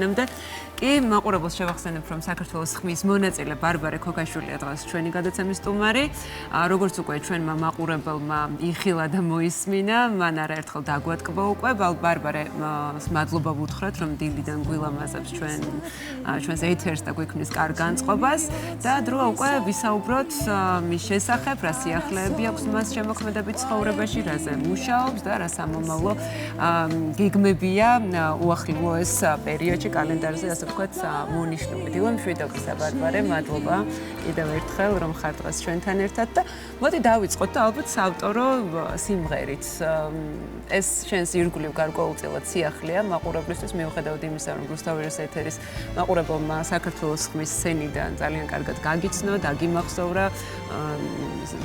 ნამდვილად კი მაყურებელს შევახსენებ, რომ საქართველოს ხმის მონაწილე ბარბარე ქოქაშვილია დღეს ჩვენი გადაცემის სტუმარი. როგორც უკვე ჩვენმა მაყურებელმა იხილა და მოისმინა, მან არაერთხელ დაგვატკბო უკვე. ბარბარე, მადლობა ვუთხრათ, რომ დილიდან გვილამაზებს ჩვენს ეთერს და გვიქმნის კარგ განწყობას და დროა უკვე ვისაუბროთ მის შესახებ, რა სიახლეები აქვს მას შემოქმედებით ცხოვრებაში, რაზე მუშაობს და რა სამომავლო გეგმებია უახლო ეს პერიოდში კალენდარზე, ასე ვთქვათ, მონიშნული. დილა მშვიდობისა ბარბარე, მადლობა კიდევ ერთხელ, რომ ხარ დღეს ჩვენთან ერთად და მოდი დავიწყოთ და ალბათ საავტორო სიმღერით. ეს შენს ირგვლივ გარკვეულწილად სიახლეა მაყურებლისთვის, მიუხედავად იმისა, რომ რუსთავის ეთერის მაყურებელმა საქართველოს ხმის სცენიდან ძალიან კარგად გაგიცნო, დაგიმახსოვრა,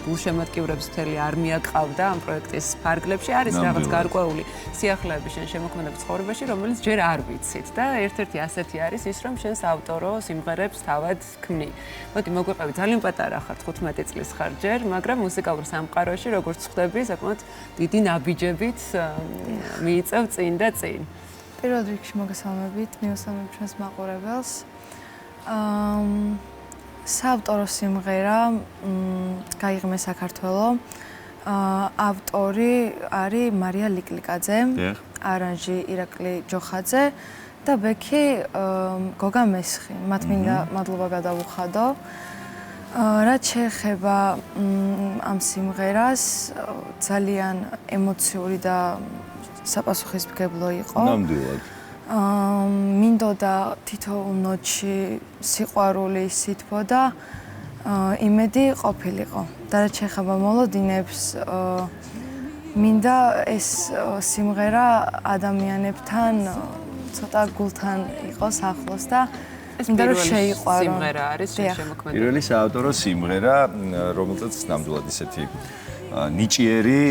გულშემატკივრებს მთელი არმია ყავდა ამ პროექტის ფარგლებში. არის რაღაც გარკვეული სიახლეები შენ შემოქმედებით ცხოვრებაში, რომელიც ჯერ არ ვიცით და ერთ-ერთი ასეთი არის ის, რომ შენ საავტორო სიმღერებს თავად ქმნი. მოდი მოგვიყევი, ძალიან პატარა ხარ, 15 წლის ხარ ჯერ, მაგრამ მუსიკალურ სამყაროში, როგორც ხვდები, საკმაოდ დიდი ნაბიჯებით მიიწევ წინ და წინ. პირველ რიგში მოგესალმებით, მივესალმებ ჩვენს მაყურებელს. საავტორო სიმღერა გაიღიმე საქართველო. ავტორი არის მარია ლიკლიკაძე, არანჟი ირაკლი ჯოხაძე და ბექი გოგა მესხი. მათ მინდა მადლობა გადავუხადო. რაც შეეხება ამ სიმღერას, ძალიან ემოციური და საპასუხისმგებლო იყო. ნამდვილად. მინდოდა თითოეულ ნოტში სიყვარული სითბო და იმედი ყოფილიყო. და რაც შეეხება მოლოდინებს, მინდა ეს სიმღერა ადამიანებთან ცოტა გულთან იყოს ახლოს და მინდა რომ შეიყვარო. სიმღერა არის შემოქმედებული. პირველი საავტორო სიმღერა, რომელზეც ნამდვილად ისეთი ნიჭიერი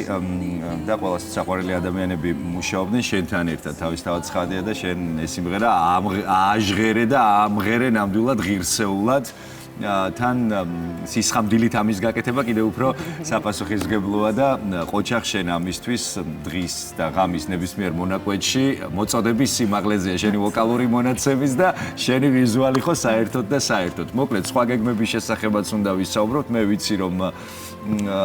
და ყველას საყვარელი ადამიანები მუშაობდნენ შენთან ერთად. თავისთავად ცხადია და შენ ეს სიმღერა ააჟღერე და აამღერე ნამდვილად ღირსეულად. თან სისხამდილით ამის გაკეთება კიდევ უფრო საპასუხისმგებლოა და ყოჩახ შენ ამისთვის დღის და ღამის ნებისმიერ მონაკვეთში მოწოდების სიმაღლეზეა შენი ვოკალური მონაცემის და შენი ვიზუალი ხო საერთოდ და საერთოდ. მოკლედ სხვა გეგმების შესახებაც უნდა ვისაუბროთ. მე ვიცი რომ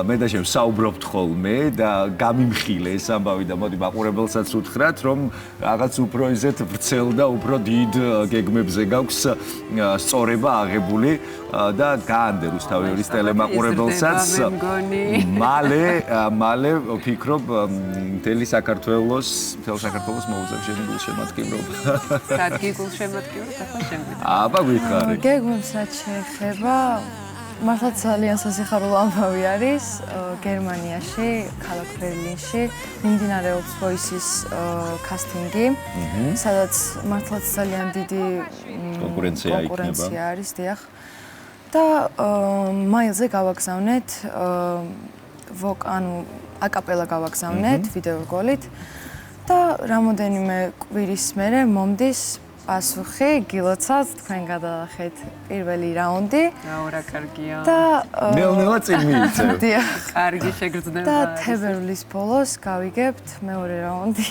მე და შენ საუბრობთ ხოლმე და გამიმხილე ეს ამბავი და მოდი მაყურებელსაც უთხრათ რომ რაღაც უფრო ისეთ ვრცელ და უფრო დიდ გეგმებზე გაქვს სწორება აღებული და გაანდე რუსთავის ტელემაყურებელსაც მალე ვფიქრობ მთელ საქართველოს მოუწევს შენი გულშემატკივრობა. სადგი გულშემატკივრობ ახლა შენ გვითხარ. აბა გვითხარი. გეგმებს რაც შეეხება, მართლა ძალიან სასიხარულო ამბავი არის. გერმანიაში, ქალაქ ბერლინში მიმდინარეობს Voices კასტინგი, სადაც მართლაც ძალიან დიდი კონკურენცია არის, დიახ. და მაილზე გავაგზავნეთ აკაპელა გავაგზავნეთ ვიდეო რგოლით და რამოდენიმე კვირის მერე მომდის პასუხი, გილოცავთ, თქვენ გადაახეთ პირველი რაუნდი. რა კარგია. და ნელ-ნელა წინ მიიწევ. კარგი შეგრძნება. და თებერვლის ბოლოს გავიგებთ მეორე რაუნდი.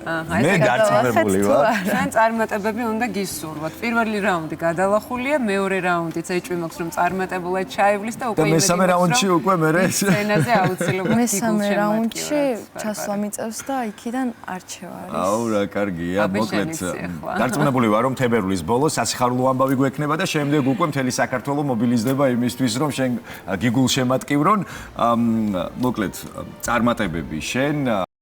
მე დარწმუნებული ვარ. ჩვენ წარმატებები უნდა გისურვოთ. პირველი რაუნდი გადალახულია, მეორე რაუნდიც ეჭვი მაქვს რომ წარმატებულად ჩაივლის და უკვე მესამე რაუნდში უკვე მე სცენაზე აუცილებლად მესამე რაუნდში ჩასვლა მიწევს და იქიდან არჩევა არის. აუ რა კარგია, მოკლედ დარწმუნებული ვარ რომ თებერვლის ბოლოს სასიხარულო ამბავი გვექნება და შემდეგ უკვე მთელი საქართველო მობილიზდება იმისთვის რომ შენ გიგულშემატკივრონ. მოკლედ წარმატებები შენ